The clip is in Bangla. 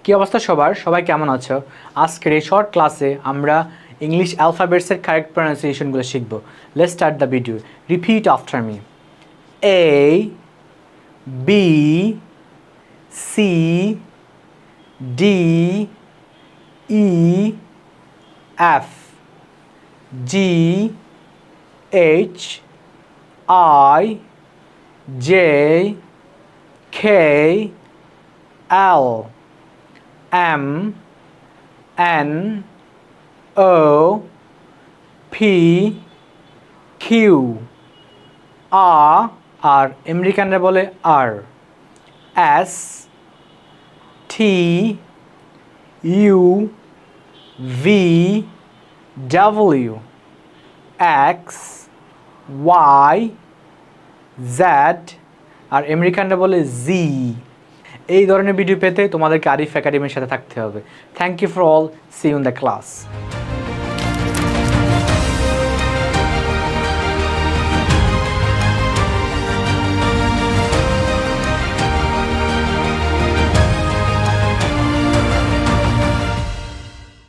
কি অবস্থা সবার? সবাই কেমন আছো? আজকের এই শর্ট ক্লাসে আমরা ইংলিশ অ্যালফাবেটসের কারেক্ট প্রনাউন্সিয়েশনগুলো শিখব। Let's start the video. Repeat after me. A, B, C, D, E, F, G, H, I, J, K, L, M, N, O, P, Q, R আর আমেরিকানরা বলে R, S, T, U, V, W, X, Y, Z আর আমেরিকানরা বলে Z। এই ধরনের ভিডিও পেতে তোমাদেরকে আরিফ একাডেমির সাথে থাকতে হবে। Thank you for all. See you in the class.